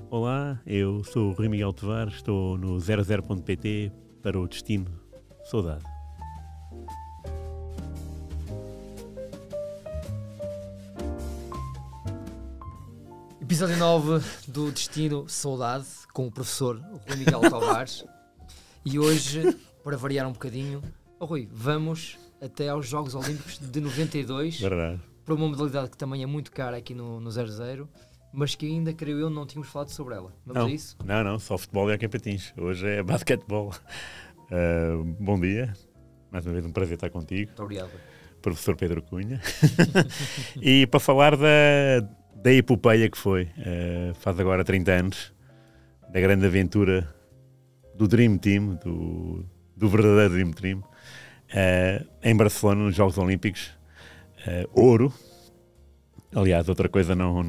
Olá, eu sou o Rui Miguel Tovar, estou no 00.pt para o Destino Saudade. Episódio 9 do Destino Saudade, com o professor Rui Miguel Tavares. E hoje, para variar um bocadinho, Rui, vamos até aos Jogos Olímpicos de 92. Verdade. Para uma modalidade que também é muito cara aqui no 00, mas que ainda, creio eu, não tínhamos falado sobre ela. Vamos a isso? Não, só futebol e hockey em patins. Hoje é basquetebol. Bom dia, mais uma vez um prazer estar contigo. Muito obrigado. Professor Pedro Cunha. E para falar da epopeia que foi, faz agora 30 anos, da grande aventura do Dream Team, do verdadeiro Dream Team, em Barcelona, nos Jogos Olímpicos, ouro. Aliás, outra coisa não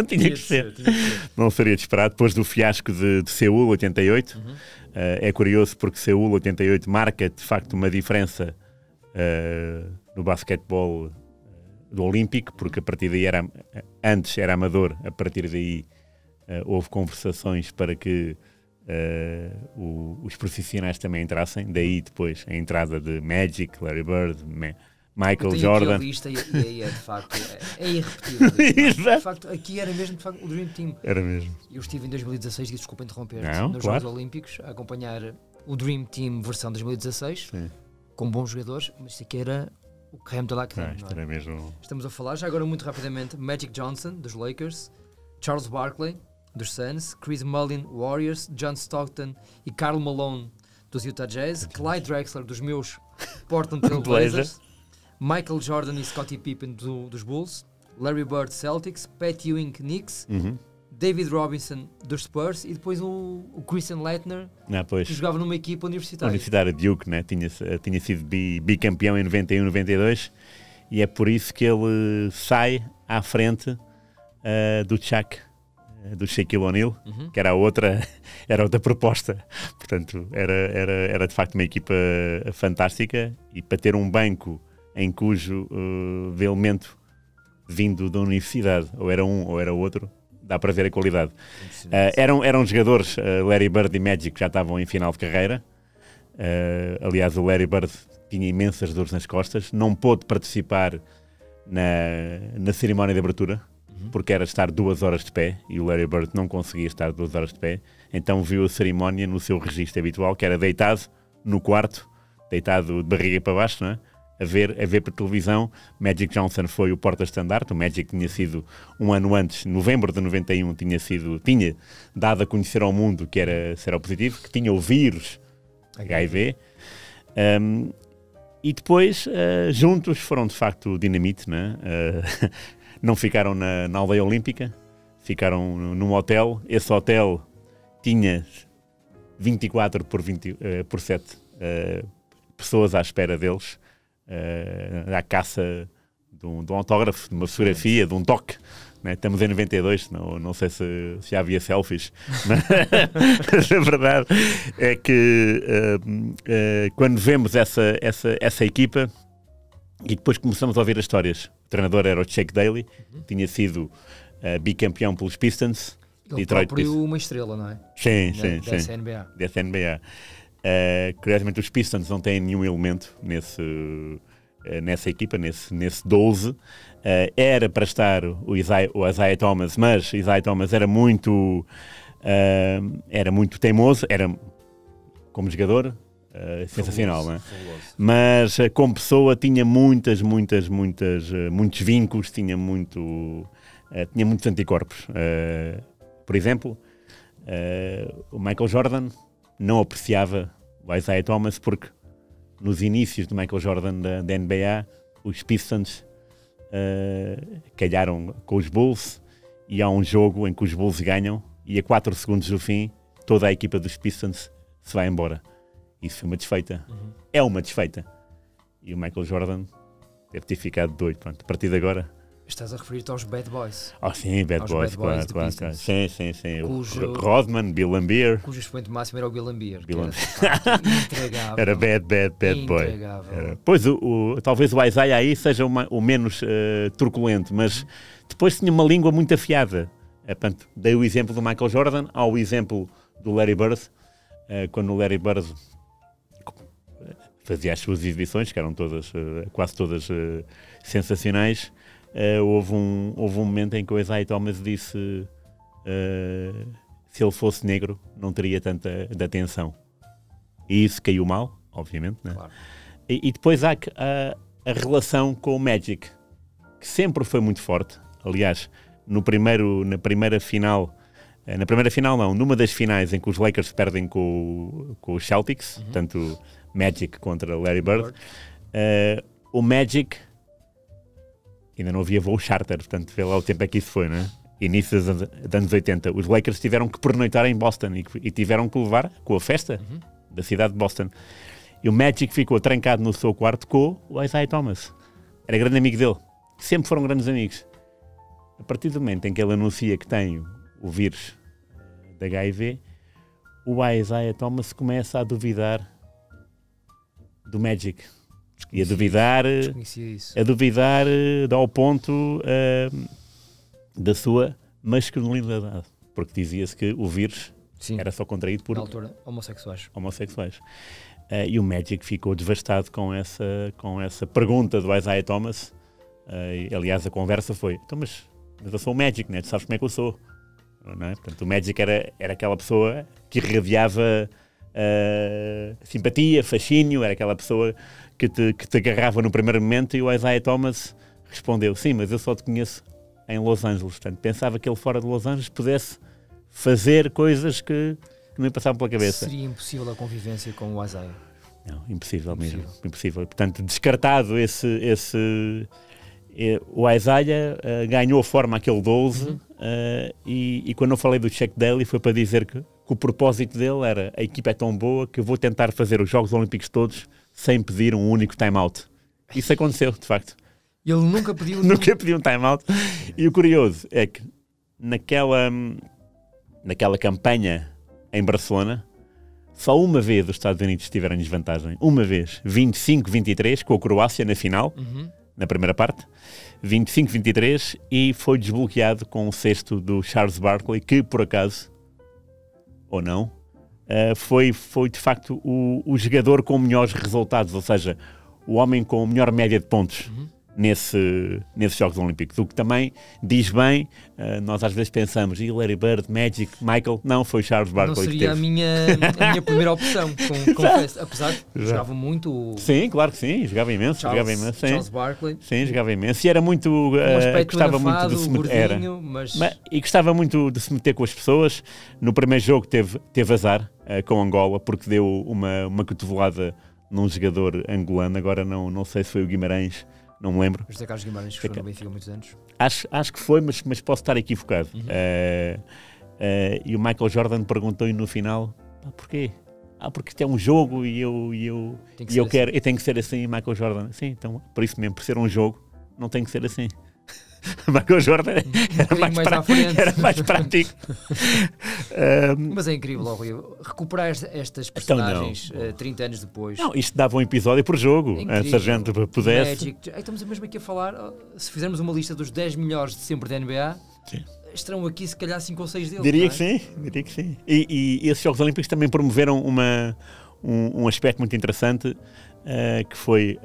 tinha que ser. Não seria de esperar, depois do fiasco de Seul 88. É curioso porque Seul 88 marca de facto uma diferença no basquetebol do Olímpico, porque a partir daí antes era amador, a partir daí houve conversações para que os profissionais também entrassem, daí depois a entrada de Magic, Larry Bird, Michael Jordan. Lista e aí é de facto é irrepetível. De facto, aqui era mesmo de facto o Dream Team. Era mesmo. Eu estive em 2016, desculpa interromper, claro. nos Jogos Olímpicos, a acompanhar o Dream Team versão 2016, Sim. Com bons jogadores, mas isso aqui era o creme de la creme. Isto era mesmo. Estamos a falar já agora muito rapidamente: Magic Johnson, dos Lakers, Charles Barkley, dos Suns, Chris Mullin, Warriors, John Stockton e Karl Malone, dos Utah Jazz, Clyde Drexler, dos meus Portland Trail Blazers, Michael Jordan e Scottie Pippen dos Bulls, Larry Bird Celtics, Pat Ewing Knicks, David Robinson dos Spurs e depois o Christian Laettner, que jogava numa equipa universitária. Universitária de Duke, né? Tinha sido bicampeão em 91, 92 e é por isso que ele sai à frente do Shaquille O'Neal, que era outra proposta. Portanto, era de facto uma equipa fantástica e para ter um banco em cujo elemento vindo da universidade, ou era um ou era outro, dá para ver a qualidade. Eram jogadores, Larry Bird e Magic, que já estavam em final de carreira. Aliás, o Larry Bird tinha imensas dores nas costas, não pôde participar na cerimónia de abertura, porque era estar 2 horas de pé, e o Larry Bird não conseguia estar 2 horas de pé, então viu a cerimónia no seu registro habitual, que era deitado no quarto, deitado de barriga para baixo, não é? A ver por televisão. Magic Johnson foi o porta-estandarte. O Magic tinha sido um ano antes, novembro de 91, tinha dado a conhecer ao mundo que era seropositivo, que tinha o vírus HIV. E depois, juntos, foram de facto dinamite, né? Não ficaram na aldeia olímpica, ficaram num hotel. Esse hotel tinha 24 por 7 pessoas à espera deles. À caça de um autógrafo, de uma fotografia, de um toque, né? Estamos em 92, não sei se já havia selfies, mas a verdade é que quando vemos essa equipa e depois começamos a ouvir as histórias, o treinador era o Chuck Daly, tinha sido bicampeão pelos Pistons, ele Detroit próprio Pistons. Uma estrela, não é? Sim. Dessa NBA. Dessa NBA. Curiosamente, os Pistons não têm nenhum elemento nessa equipa, nesse 12. Era para estar o Isaiah Thomas, mas Isaiah Thomas era muito teimoso, era como jogador sensacional, não é? Mas como pessoa tinha muitos vínculos, tinha muitos anticorpos. Por exemplo, o Michael Jordan não apreciava o Isaiah Thomas porque nos inícios do Michael Jordan da NBA os Pistons calharam com os Bulls e há um jogo em que os Bulls ganham e a 4 segundos do fim toda a equipa dos Pistons se vai embora. Isso foi uma desfeita. É uma desfeita. E o Michael Jordan deve ter ficado doido. Pronto, a partir de agora Estás a referir-te aos Bad Boys. Sim, Bad Boys, claro. Sim. Cujo, Rodman, Bill Laimbeer. Cujo expoente máximo era o Bill Laimbeer. Intragável. Era bad boy. Pois, talvez o Isaiah aí seja o menos truculento, mas depois tinha uma língua muito afiada. Portanto, dei o exemplo do Michael Jordan, ao exemplo do Larry Bird, quando o Larry Bird fazia as suas exibições, que eram todas, quase todas sensacionais. Houve um momento em que o Isaiah Thomas disse se ele fosse negro não teria tanta atenção. E isso caiu mal, obviamente, né? Claro. E depois há a relação com o Magic, que sempre foi muito forte. Aliás, na primeira final não, numa das finais em que os Lakers perdem com os Celtics, tanto Magic contra Larry Bird, o Magic ainda não havia voo charter, portanto vê lá o tempo é que isso foi, né? Início dos anos 80, os Lakers tiveram que pernoitar em Boston e tiveram que levar com a festa da cidade de Boston. E o Magic ficou trancado no seu quarto com o Isaiah Thomas. Era grande amigo dele. Sempre foram grandes amigos. A partir do momento em que ele anuncia que tem o vírus da HIV, o Isaiah Thomas começa a duvidar do Magic. E a duvidar ao ponto da sua masculinidade. Porque dizia-se que o vírus era só contraído por... Na altura, homossexuais. E o Magic ficou devastado com essa pergunta do Isaiah Thomas. Aliás, a conversa foi: então, mas eu sou o Magic, né? Tu sabes como é que eu sou, não é? Portanto, o Magic era aquela pessoa que irradiava simpatia, fascínio, era aquela pessoa que te agarrava no primeiro momento. E o Isaiah Thomas respondeu: sim, mas eu só te conheço em Los Angeles. Portanto, pensava que ele fora de Los Angeles pudesse fazer coisas que não me passavam pela cabeça. Seria impossível a convivência com o Isaiah? Não, impossível mesmo. Impossível. Portanto, descartado o Isaiah ganhou forma aquele 12 e quando eu falei do Chuck Daly foi para dizer que o propósito dele era: a equipa é tão boa que eu vou tentar fazer os Jogos Olímpicos todos sem pedir um único time-out. Isso aconteceu, de facto. Ele nunca pediu nunca pediu um time-out. E o curioso é que naquela campanha em Barcelona, só uma vez os Estados Unidos estiveram em desvantagem. Uma vez. 25-23 com a Croácia na final, na primeira parte. 25-23 e foi desbloqueado com o sexto do Charles Barkley, que por acaso, ou não, foi de facto o jogador com melhores resultados, ou seja, o homem com a melhor média de pontos nesses Jogos Olímpicos. O que também diz bem, nós às vezes pensamos, e Larry Bird, Magic, Michael, não, foi Charles Barkley. Não seria a minha primeira opção, confesso, apesar de jogava muito. Sim, claro que sim, jogava imenso. Charles Barkley. Sim, jogava imenso. E era muito. Gostava muito de se meter. E gostava muito de se meter com as pessoas. No primeiro jogo teve azar com Angola, porque deu uma cotovelada num jogador angolano. Agora não sei se foi o Guimarães. Não me lembro. José Carlos Guimarães, que foi no Benfica há muitos anos. Acho que foi, mas posso estar equivocado. E o Michael Jordan perguntou-lhe no final: porquê? Porque isto é um jogo e eu tenho que ser assim, Michael Jordan. Sim, então, por isso mesmo, por ser um jogo, não tem que ser assim. Michael Jordan era mais prático. Mas é incrível, Rui, recuperar estas personagens 30 anos depois. Não, isto dava um episódio por jogo, se a gente pudesse. Magic. Estamos mesmo aqui a falar, se fizermos uma lista dos 10 melhores de sempre da NBA, estarão aqui se calhar 5 ou 6 deles. Diria que sim. E esses Jogos Olímpicos também promoveram um aspecto muito interessante, que foi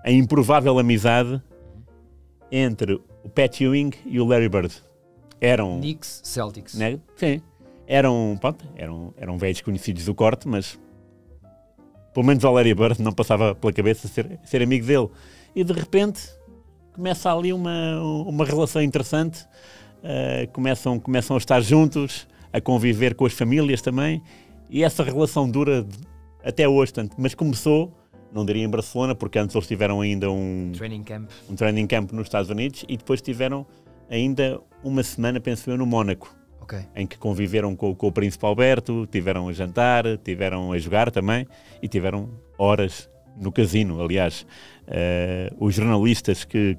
a improvável amizade entre o Pat Ewing e o Larry Bird. Eram Knicks, Celtics. Né? Sim. Eram velhos conhecidos do corte, mas pelo menos ao Larry Bird não passava pela cabeça ser amigo dele. E de repente começa ali uma relação interessante. Começam a estar juntos, a conviver com as famílias também. E essa relação dura até hoje. Mas começou, não diria em Barcelona, porque antes eles tiveram ainda um training camp nos Estados Unidos e depois tiveram ainda uma semana, penso eu, no Mónaco, em que conviveram com o Príncipe Alberto, tiveram a jantar, tiveram a jogar também e tiveram horas no casino. Aliás, os jornalistas que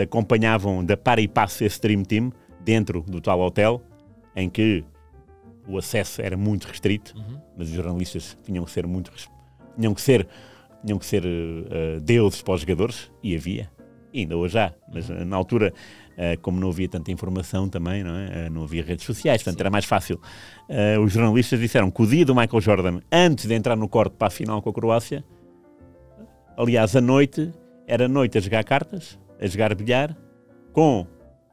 acompanhavam da par e passo esse Dream Team dentro do tal hotel, em que o acesso era muito restrito, mas os jornalistas tinham que ser deuses para os jogadores, e havia. E ainda hoje há, mas na altura, como não havia tanta informação também, não é? Não havia redes sociais, portanto era mais fácil. Os jornalistas disseram que o dia do Michael Jordan, antes de entrar no corte para a final com a Croácia, aliás, a noite, era noite a jogar cartas, a jogar bilhar, com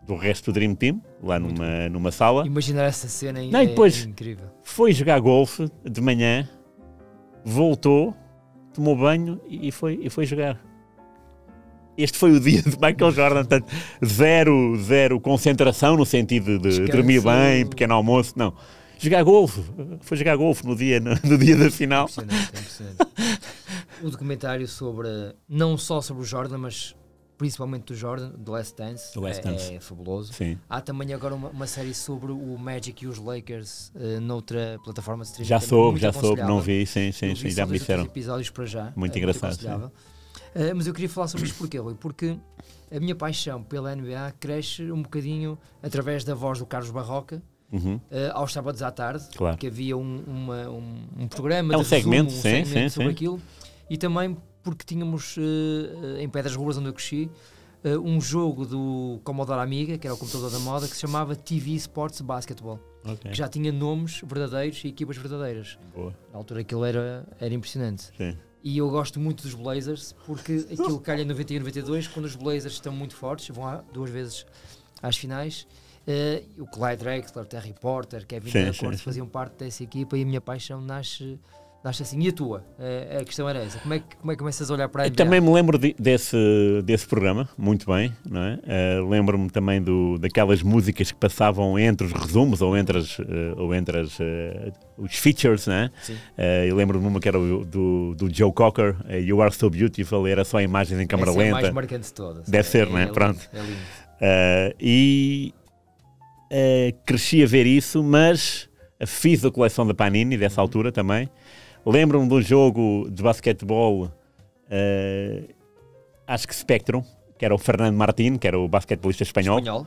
do resto do Dream Team, lá numa sala. Imaginar essa cena Não, e depois é incrível. Foi jogar golfe de manhã, voltou, tomou banho e foi jogar. Este foi o dia de Michael Jordan, portanto, zero concentração no sentido de Descanso. Dormir bem, pequeno almoço, não. Jogar golfe, foi jogar golfe no dia da final. Impressionante. O documentário não só sobre o Jordan, mas principalmente do Jordan, do Last Dance, é fabuloso. Sim. Há também agora uma série sobre o Magic e os Lakers noutra plataforma de streaming. Já soube, não vi, sim, já me disseram. Episódios para já. Muito engraçado. Mas eu queria falar sobre isto porquê, Rui? Porque a minha paixão pela NBA cresce um bocadinho através da voz do Carlos Barroca, aos sábados à tarde, claro. Que havia um programa um segmento sobre aquilo, e também porque tínhamos em Pedras Ruas, onde eu cresci, um jogo do Commodore Amiga, que era o computador da moda, que se chamava TV Sports Basketball, que já tinha nomes verdadeiros e equipas verdadeiras. Boa. Na altura aquilo era impressionante. Sim. E eu gosto muito dos Blazers, porque aquilo calha em 91 e 92, quando os Blazers estão muito fortes, vão 2 vezes às finais. O Clyde Drexler, Terry Porter, Kevin Durant faziam parte dessa equipa, e a minha paixão nasce assim. E a tua? A questão era essa. Como é que começas a olhar para a NBA? Também me lembro desse programa, muito bem, não é? Lembro-me também daquelas músicas que passavam entre os resumos ou entre os features, não é? Eu lembro-me uma que era do Joe Cocker, You Are So Beautiful, era só imagens em câmera lenta. É a mais marcante de todas. Deve ser, não é? Pronto. É lindo. E cresci a ver isso, mas fiz a coleção da Panini dessa altura também. Lembro-me de um jogo de basquetebol, acho que Spectrum, que era o Fernando Martín, que era o basquetebolista espanhol.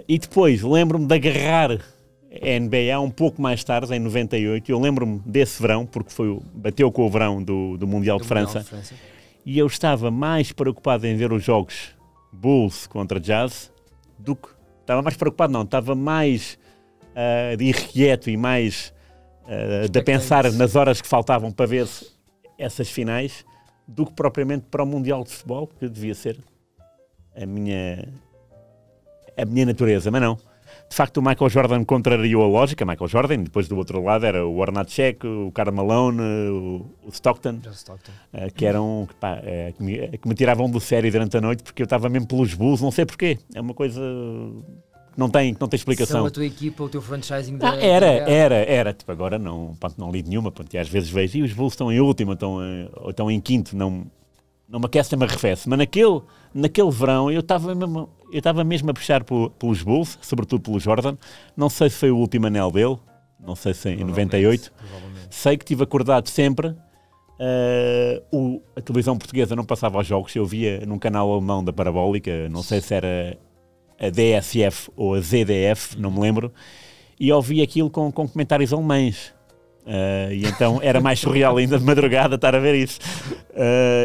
E depois lembro-me de agarrar a NBA um pouco mais tarde, em 98. Eu lembro-me desse verão, porque bateu com o verão do Mundial de França. E eu estava mais preocupado em ver os jogos Bulls contra Jazz do que... Estava mais preocupado, não. Estava mais irrequieto e mais... de pensar nas horas que faltavam para ver essas finais, do que propriamente para o Mundial de Futebol, que devia ser a minha natureza, mas não. De facto, o Michael Jordan contrariou a lógica. Michael Jordan, depois do outro lado era o Hornacek, o Karl Malone, o Stockton, que eram que me tiravam do sério durante a noite, porque eu estava mesmo pelos Bulls, não sei porquê. É uma coisa... Não tem explicação. São a tua equipa, o teu franchising da... Era. Tipo, agora não li nenhuma. E às vezes vejo, e os Bulls estão em último, ou estão em quinto, não me aquece, nem me arrefece. Mas naquele verão eu estava mesmo a puxar pelos Bulls, sobretudo pelo Jordan. Não sei se foi o último anel dele, não sei se em 98. Sei que estive acordado sempre. A televisão portuguesa não passava aos jogos, eu via num canal alemão da Parabólica, não sei se era a DSF ou a ZDF, não me lembro, e ouvi aquilo com comentários alemães. E então era mais surreal ainda de madrugada estar a ver isso.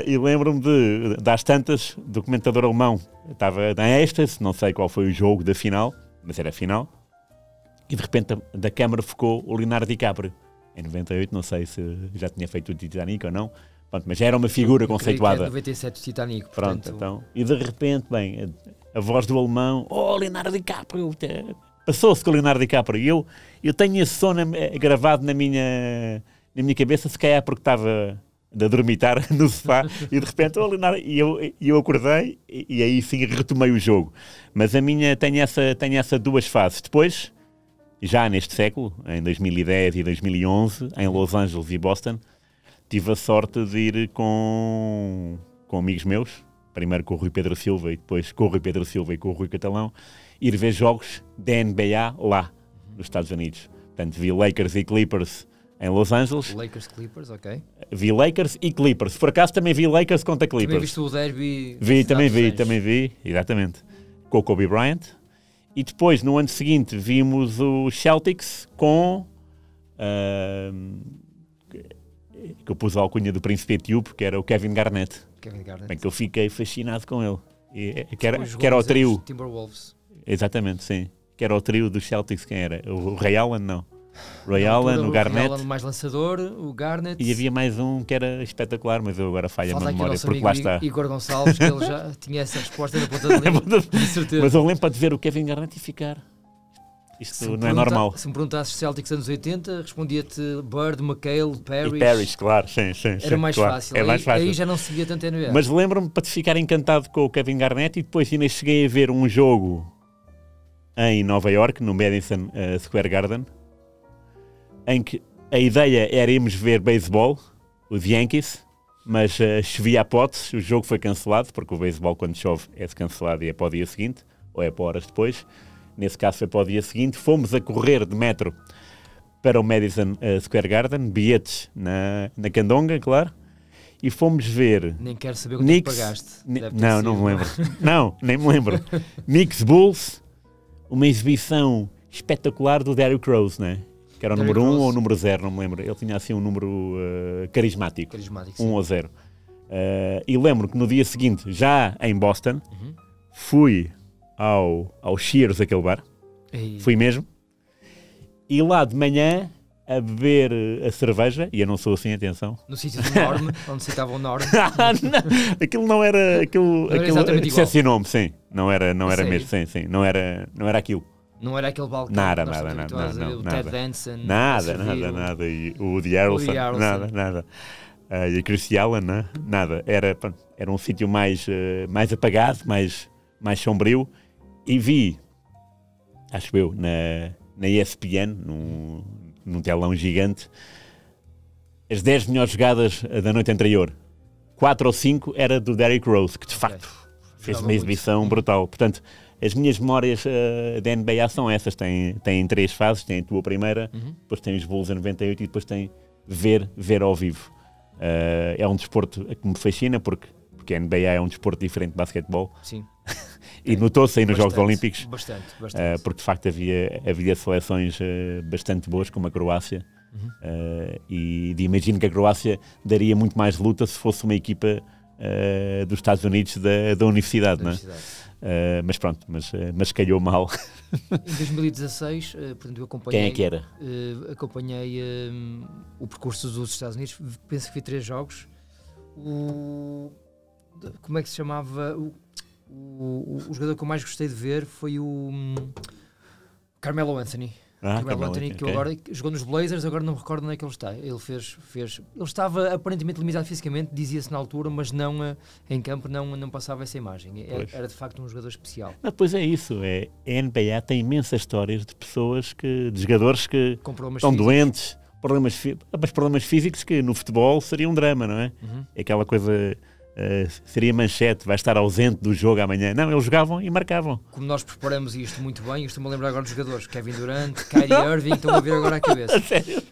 E lembro-me das tantas, do comentador alemão estava na êxtase, não sei qual foi o jogo da final, mas era a final, e de repente da câmara focou o Leonardo DiCaprio. Em 98, não sei se já tinha feito o Titanic ou não, pronto, mas já era uma figura conceituada. É 97 o Titanic, portanto. Pronto, então, e de repente, bem, a voz do alemão, Leonardo DiCaprio, passou-se com o Leonardo DiCaprio. Eu tenho esse som gravado na minha cabeça, se calhar porque estava a dormitar no sofá, e de repente, Leonardo, e eu acordei, e aí sim retomei o jogo. Mas tem essa 2 fases. Depois, já neste século, em 2010 e 2011, em Los Angeles e Boston, tive a sorte de ir com amigos meus, primeiro com o Rui Pedro Silva e depois com o Rui Pedro Silva e com o Rui Catalão, ir ver jogos da NBA lá, nos Estados Unidos. Portanto, vi Lakers e Clippers em Los Angeles. Lakers, Clippers, ok. Vi Lakers e Clippers. Por acaso também vi Lakers contra Clippers. Também viste o derby? Também vi, exatamente. Com o Kobe Bryant. E depois, no ano seguinte, vimos o Celtics com... que eu pus a alcunha do Príncipe Etíope, que era o Kevin Garnett. Bem, que eu fiquei fascinado com ele. Que era o trio. Timberwolves. Exatamente, sim. Que era o trio dos Celtics, quem era? O Ray Allen, não. Ray Allen, o Garnett. Ray Allen mais lançador, o Garnett. E havia mais um que era espetacular, mas eu agora falho a minha memória, porque lá está. Igor Gonçalves, que ele já tinha essa resposta na ponta da língua, de certeza. Mas eu lembro para te ver o Kevin Garnett e ficar... Isto não é normal. Se me perguntasses Celtics anos 80, respondia-te Bird, McHale, Parrish. E Parrish, claro, sim. Era mais claro. fácil. Aí já não se via tanto NBA. Mas lembro-me para te ficar encantado com o Kevin Garnett e depois ainda cheguei a ver um jogo em Nova York, no Madison Square Garden, em que a ideia era irmos ver beisebol, os Yankees, mas chovia a potes, o jogo foi cancelado, porque o beisebol quando chove é cancelado e é para o dia seguinte, ou é para horas depois. Nesse caso foi para o dia seguinte. Fomos a correr de metro para o Madison Square Garden, bilhetes na Candonga, claro, e fomos ver... Nem quero saber quanto pagaste. Não me lembro. Não, nem me lembro. Knicks Bulls, uma exibição espetacular do Derrick Rose, né? Que era o número 1 ou o número 0, não me lembro. Ele tinha assim um número carismático 1 ou 0. E lembro que no dia seguinte, já em Boston, fui ao Cheers, aquele bar. Fui mesmo. E lá de manhã, a beber a cerveja, e eu não sou assim, atenção. No sítio do Norme, onde se citava o Norme. Aquilo não era... Aquilo decepcionou-me, sim. Não era mesmo, sim. Não era aquilo. Não era aquele balcão. Nada. O Ted Danson. Nada. E o Woody Harrelson. Nada. E a Chrissy Allen, nada. Era um sítio mais apagado, mais sombrio. E vi, acho eu, na ESPN, num telão gigante, as 10 melhores jogadas da noite anterior. 4 ou 5 era do Derrick Rose, que de facto fez uma exibição brutal. Portanto, as minhas memórias da NBA são essas. Têm 3 fases. Tem a tua primeira, depois tem os Bulls em 98 e depois tem ver ao vivo. É um desporto que me fascina porque a NBA é um desporto diferente de basquetebol. Sim. E notou-se aí nos Jogos Olímpicos. Bastante. Porque de facto havia seleções bastante boas, como a Croácia. E imagino que a Croácia daria muito mais luta se fosse uma equipa dos Estados Unidos da universidade, não é? Mas pronto, mas calhou mal. Em 2016, portanto, eu acompanhei... Quem é que era? Acompanhei o percurso dos Estados Unidos, penso que vi 3 jogos. Como é que se chamava? O jogador que eu mais gostei de ver foi o Carmelo Anthony. Carmelo Anthony, que agora jogou nos Blazers, agora não me recordo onde é que ele está. Ele fez. Ele estava aparentemente limitado fisicamente, dizia-se na altura, mas não em campo não passava essa imagem. Era de facto um jogador especial. Pois é isso. A NBA tem imensas histórias de pessoas de jogadores que estão doentes, problemas físicos que no futebol seria um drama, não é? É aquela coisa. Seria manchete, vai estar ausente do jogo amanhã. Não, eles jogavam e marcavam. Como nós preparamos isto muito bem, eu estou-me a lembrar agora dos jogadores Kevin Durant, Kyrie Irving, estão a ver agora à cabeça.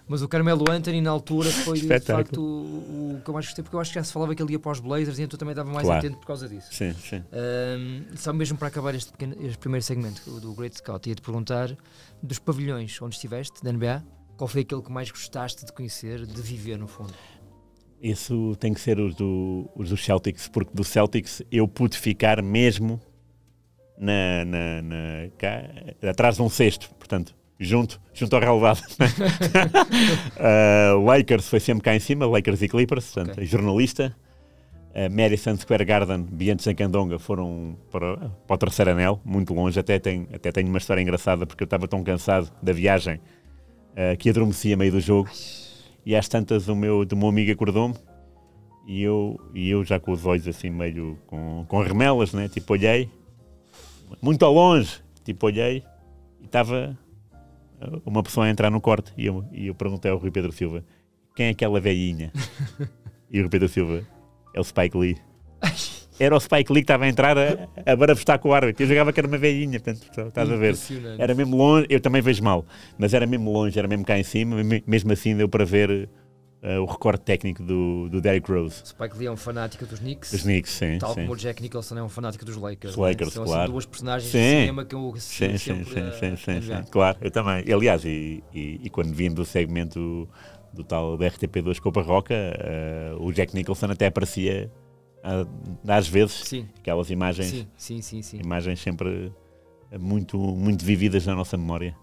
Mas o Carmelo Anthony na altura foi de facto o que eu mais gostei, porque eu acho que já se falava que ele ia para os Blazers e então também estava mais atento por causa disso. Sim. Só mesmo para acabar este primeiro segmento do Great Scout, ia-te perguntar dos pavilhões onde estiveste, da NBA, qual foi aquele que mais gostaste de conhecer, de viver no fundo? Isso tem que ser os dos Celtics, porque do Celtics eu pude ficar mesmo cá, atrás de um cesto, portanto, junto ao relevado. Lakers foi sempre cá em cima, Lakers e Clippers, portanto, jornalista. Madison Square Garden, Biantes em Candonga, foram para o terceiro anel, muito longe. Até tenho uma história engraçada, porque eu estava tão cansado da viagem que adormeci a meio do jogo. E às tantas do meu amigo acordou-me e eu já com os olhos assim meio com remelas, né? Tipo olhei, muito ao longe, tipo olhei e estava uma pessoa a entrar no corte e eu perguntei ao Rui Pedro Silva, quem é aquela velhinha? E o Rui Pedro Silva, é o Spike Lee. Era o Spike Lee que estava a entrar a barafustar com o árbitro. Eu jogava que era uma velhinha, portanto, estás a ver. Era mesmo longe, eu também vejo mal, mas era mesmo longe, era mesmo cá em cima, mesmo assim deu para ver o recorde técnico do Derrick Rose. Spike Lee é um fanático dos Knicks. Dos Knicks, sim. Tal como o Jack Nicholson é um fanático dos Lakers. Os Lakers, são claro. Assim, duas personagens de cinema que eu assisto sim, claro, eu também. Aliás, e quando vimos o segmento do tal da RTP2 com o Barroca, o Jack Nicholson até aparecia às vezes, Sim. aquelas imagens, Sim. imagens sempre muito, muito vividas na nossa memória.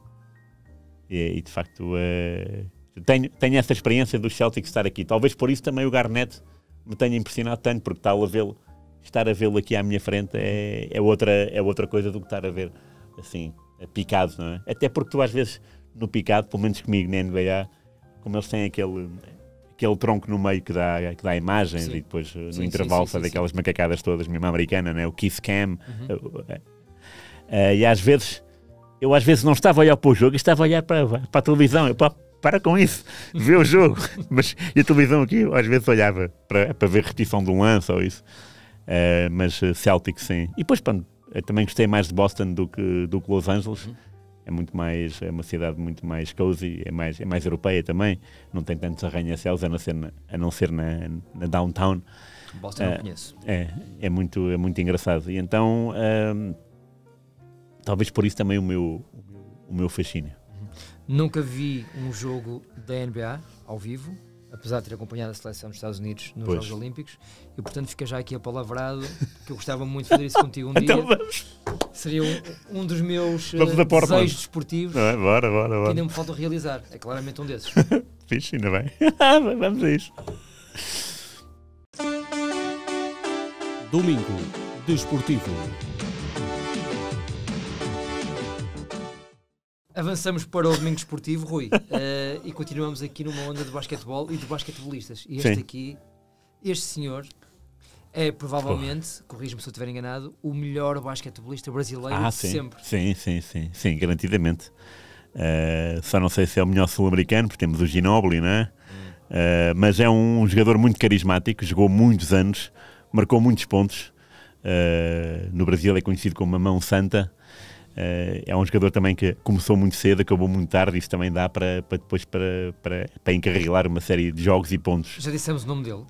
E de facto tenho essa experiência do Celtic estar aqui. Talvez por isso também o Garnett me tenha impressionado tanto, porque estar a vê-lo aqui à minha frente é outra coisa do que estar a ver assim, picado, não é? Até porque tu às vezes no picado, pelo menos comigo na NBA, como eles têm aquele tronco no meio que dá imagens, e depois no intervalo faz aquelas macacadas todas, mesmo americana, né? O kiss cam. E às vezes eu não estava a olhar para o jogo, eu estava a olhar para a televisão. Para com isso, vê o jogo. Mas e a televisão aqui, eu, às vezes olhava para ver repetição de um lance ou isso. Mas Celtic, sim. E depois, pronto, eu também gostei mais de Boston do que Los Angeles. É uma cidade muito mais cozy, é mais europeia também. Não tem tantos arranha-céus, a não ser na downtown. Boston não conheço. É muito engraçado. E então, talvez por isso também o meu fascínio. Nunca vi um jogo da NBA ao vivo, apesar de ter acompanhado a seleção dos Estados Unidos nos Jogos Olímpicos, e portanto fica já aqui apalavrado que eu gostava muito de fazer isso contigo um dia. Então vamos. Seria um dos meus desejos desportivos bora. que ainda me falta realizar. É claramente um desses. Fixe, ainda bem. Vamos a isso. Domingo Desportivo. Avançamos para o Domingo Desportivo, Rui, e continuamos aqui numa onda de basquetebol e de basquetebolistas. E este senhor é provavelmente, corrige-me se eu estiver enganado, o melhor basquetebolista brasileiro de sempre. Sim, garantidamente. Só não sei se é o melhor sul-americano, porque temos o Ginóbili, não é? Mas é um jogador muito carismático, jogou muitos anos, marcou muitos pontos. No Brasil é conhecido como Mamão Santa. É um jogador também que começou muito cedo, acabou muito tarde. Isso também dá para depois para encarrilar uma série de jogos e pontos. Já dissemos o nome dele?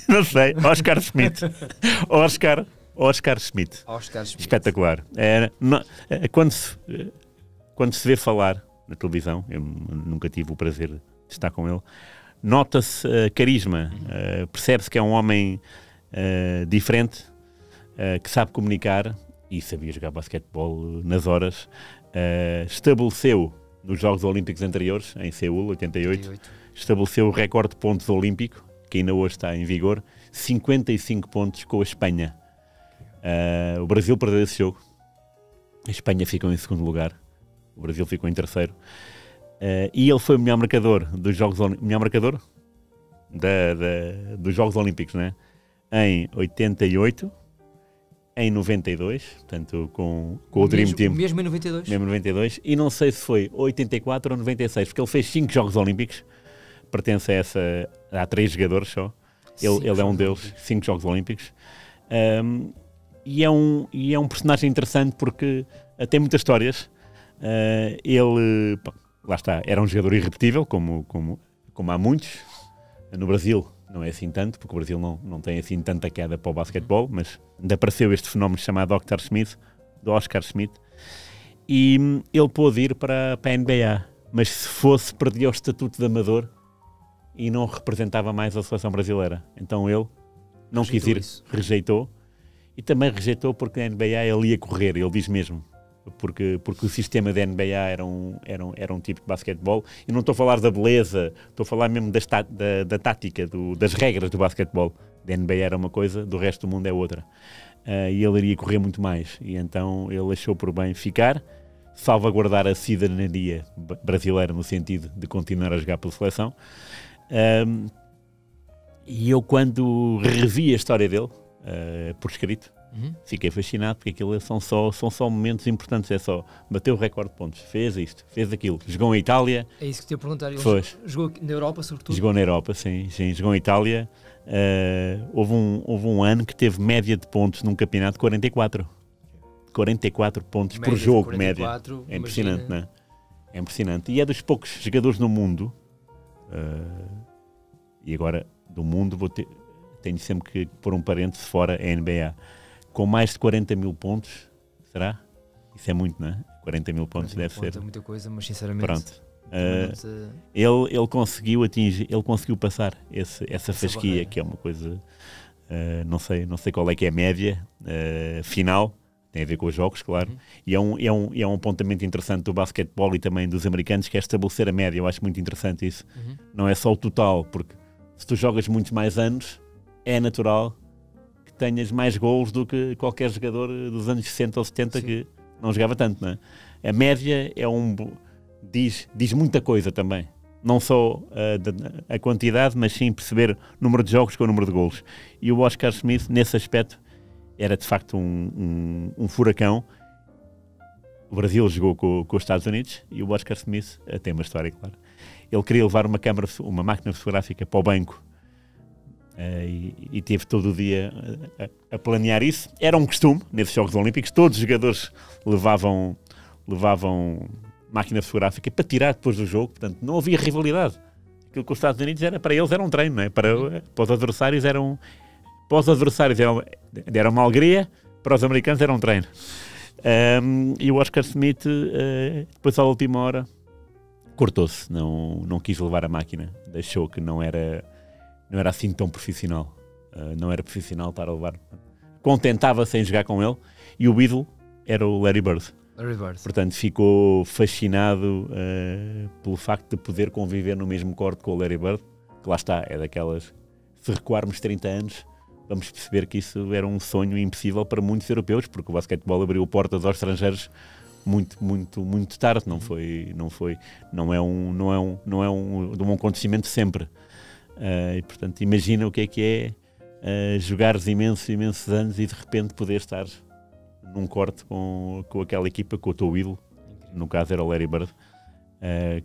Não sei, Oscar Schmidt. Oscar Schmidt. Espetacular. Quando se vê falar na televisão, eu nunca tive o prazer de estar com ele, nota-se carisma, percebe-se que é um homem diferente, que sabe comunicar e sabia jogar basquetebol nas horas. Estabeleceu nos Jogos Olímpicos anteriores, em Seul, 88, estabeleceu o recorde de pontos olímpico, que ainda hoje está em vigor, 55 pontos com a Espanha. O Brasil perdeu esse jogo, a Espanha ficou em segundo lugar, o Brasil ficou em terceiro, e ele foi o melhor marcador dos Jogos dos Jogos Olímpicos, né? Em 88, em 92, portanto com o Dream Team. Mesmo em 92? Mesmo em 92, e não sei se foi 84 ou 96, porque ele fez 5 Jogos Olímpicos, pertence a essa, há 3 jogadores só, ele é um deles, 5 Jogos Olímpicos, e é um personagem interessante porque tem muitas histórias. Ele, lá está, era um jogador irrepetível, como há muitos. No Brasil não é assim tanto, porque o Brasil não tem assim tanta queda para o basquetebol, mas ainda apareceu este fenómeno chamado Oscar Schmidt, e ele pôde ir para a NBA, mas se fosse, perdia o estatuto de amador e não representava mais a seleção brasileira. Então ele não quis ir, rejeitou, e também rejeitou porque na NBA ele ia correr, ele diz mesmo, porque o sistema da NBA era um tipo de basquetebol, e não estou a falar da beleza, estou a falar mesmo da tática, das regras do basquetebol. Da NBA era uma coisa, do resto do mundo é outra. E ele iria correr muito mais, e então ele achou por bem ficar, salvaguardar a cidadania brasileira no sentido de continuar a jogar pela seleção. E eu, quando revi a história dele, por escrito, fiquei fascinado, porque aquilo são só momentos importantes. É só bateu o recorde de pontos, fez isto, fez aquilo, jogou em Itália. É isso que te ia perguntar. Ele jogou na Europa, sobretudo? Jogou na Europa, sim, jogou em Itália. Houve um ano que teve média de pontos num campeonato de 44 pontos média por jogo, 44, média. É impressionante, não é? É impressionante. E é dos poucos jogadores no mundo, e agora do mundo tenho sempre que pôr um parênteses fora a NBA, com mais de 40 mil pontos. Será? Isso é muito, não é? 40 mil pontos deve ser. É muita coisa, mas sinceramente... Pronto. Ele conseguiu atingir, ele conseguiu passar essa fasquia, barreira. que é uma coisa, não sei qual é que é a média final, tem a ver com os jogos, claro, e é um apontamento interessante do basquetebol e também dos americanos, que é estabelecer a média. Eu acho muito interessante isso. Não é só o total, porque se tu jogas muitos mais anos, é natural que tenhas mais golos do que qualquer jogador dos anos 60 ou 70 Sim. que não jogava tanto, não é? A média diz muita coisa também. Não só a quantidade, mas sim perceber o número de jogos com o número de golos. E o Oscar Smith, nesse aspecto, era de facto um furacão. O Brasil jogou com os Estados Unidos e o Oscar Smith tem uma história, claro. Ele queria levar uma máquina fotográfica para o banco e teve todo o dia a planear isso. Era um costume nesses Jogos Olímpicos, todos os jogadores levavam máquina fotográfica para tirar depois do jogo, portanto não havia rivalidade. Aquilo que os Estados Unidos para eles era um treino, não é? Para os adversários era uma alegria, para os americanos era um treino. E o Oscar Smith, depois à última hora, cortou-se, não quis levar a máquina, achou que não era assim tão profissional. Não era profissional para levar. Contentava-se em jogar com ele, e o ídolo era o Larry Bird. Portanto, ficou fascinado pelo facto de poder conviver no mesmo corte com o Larry Bird, que lá está, é daquelas. Se recuarmos 30 anos, vamos perceber que isso era um sonho impossível para muitos europeus, porque o basquetebol abriu portas aos estrangeiros muito tarde. Não é um acontecimento sempre. E, portanto, imagina o que é jogares imensos anos e de repente poder estar num corte com aquela equipa, com o teu ídolo, no caso era o Larry Bird,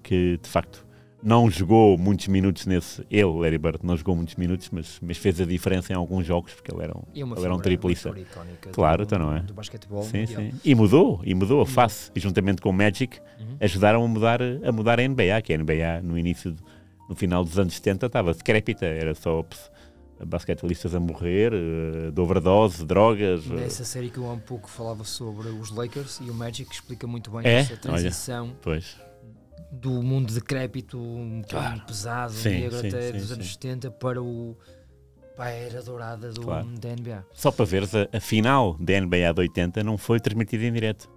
que de facto não jogou muitos minutos Larry Bird, não jogou muitos minutos, mas fez a diferença em alguns jogos, porque ele era um triplista. Claro, então não é? Do basquetebol. Sim. E mudou a face, e juntamente com o Magic, ajudaram a mudar a NBA, que a NBA no final dos anos 70 estava decrépita, era só basquetelistas a morrer, de overdose, drogas. Nessa série que eu há um pouco falava sobre os Lakers e o Magic, explica muito bem É? essa transição do mundo decrépito, um bocadinho pesado, negro até dos anos 70 para a era dourada da NBA. Só para veres, a final da NBA de 80 não foi transmitida em direto.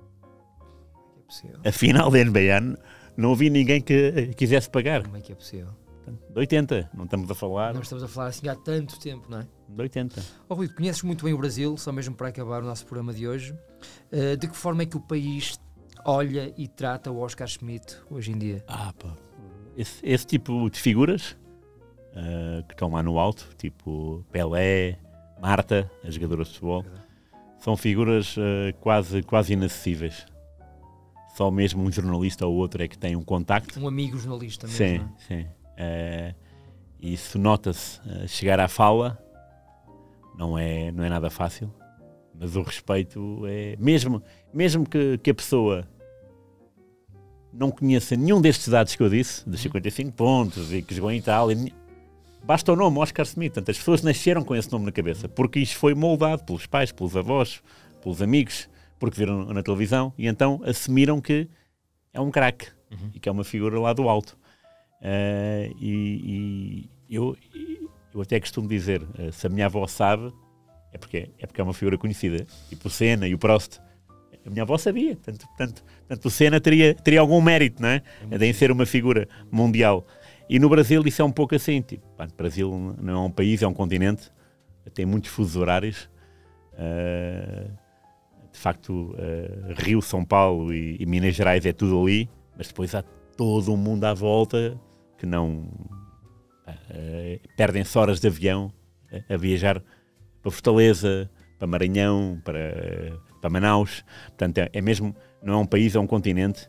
É possível. A final da NBA não havia ninguém que quisesse pagar. Como é que é possível? De 80, não estamos a falar. Não estamos a falar assim há tanto tempo, não é? De 80. Rui, conheces muito bem o Brasil, só mesmo para acabar o nosso programa de hoje. De que forma é que o país olha e trata o Oscar Schmidt hoje em dia? Esse tipo de figuras que estão lá no alto, tipo Pelé, Marta, as jogadoras de futebol, são figuras quase inacessíveis. Só mesmo um jornalista ou outro é que tem um contacto. Um amigo jornalista mesmo. Sim. Isso nota-se. Chegar à fala não é nada fácil, mas o respeito é... Mesmo que a pessoa não conheça nenhum destes dados que eu disse, dos 55 pontos e que jogou em Itália, basta o nome Oscar Smith. Portanto, as pessoas nasceram com esse nome na cabeça, porque isto foi moldado pelos pais, pelos avós, pelos amigos, porque viram na televisão e então assumiram que é um craque e que é uma figura lá do alto. Eu até costumo dizer, se a minha avó sabe, é porque é uma figura conhecida. Tipo o Senna e o Prost. A minha avó sabia. Portanto o Senna teria algum mérito, não é? Em ser uma figura mundial. E no Brasil isso é um pouco assim. Tipo, o Brasil não é um país, é um continente. Tem muitos fusos horários. De facto, Rio, São Paulo e Minas Gerais é tudo ali. Mas depois há todo um mundo à volta que não... perdem-se horas de avião a viajar para Fortaleza, para Maranhão, para Manaus. Portanto, é mesmo, não é um país, é um continente.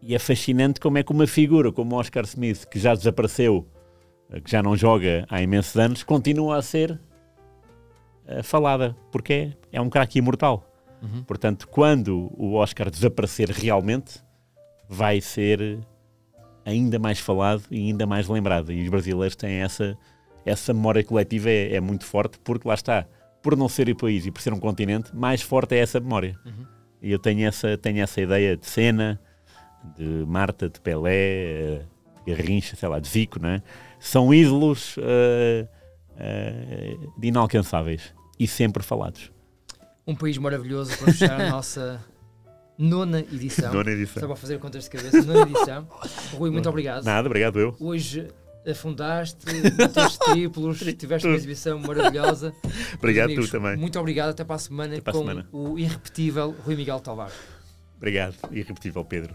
E é fascinante como é que uma figura como o Oscar Smith, que já desapareceu, que já não joga há imensos anos, continua a ser falada, porque é um craque imortal. Portanto, quando o Oscar desaparecer realmente, vai ser ainda mais falado e ainda mais lembrado. E os brasileiros têm essa memória coletiva, é muito forte, porque lá está, por não ser o país e por ser um continente, mais forte é essa memória. E eu tenho essa ideia de Senna, de Marta, de Pelé, Garrincha, sei lá, de Zico, não é? São ídolos de inalcançáveis e sempre falados. Um país maravilhoso para fechar a nossa nona edição. Nona edição. Estava a fazer contas de cabeça. Nona edição. Rui, muito obrigado. Nada, obrigado eu. Hoje afundaste, meteste triplos, tiveste uma exibição maravilhosa. Obrigado, amigos, tu também. Muito obrigado, até para a semana Até para a com semana. o irrepetível Rui Miguel Tovar. Obrigado, irrepetível Pedro.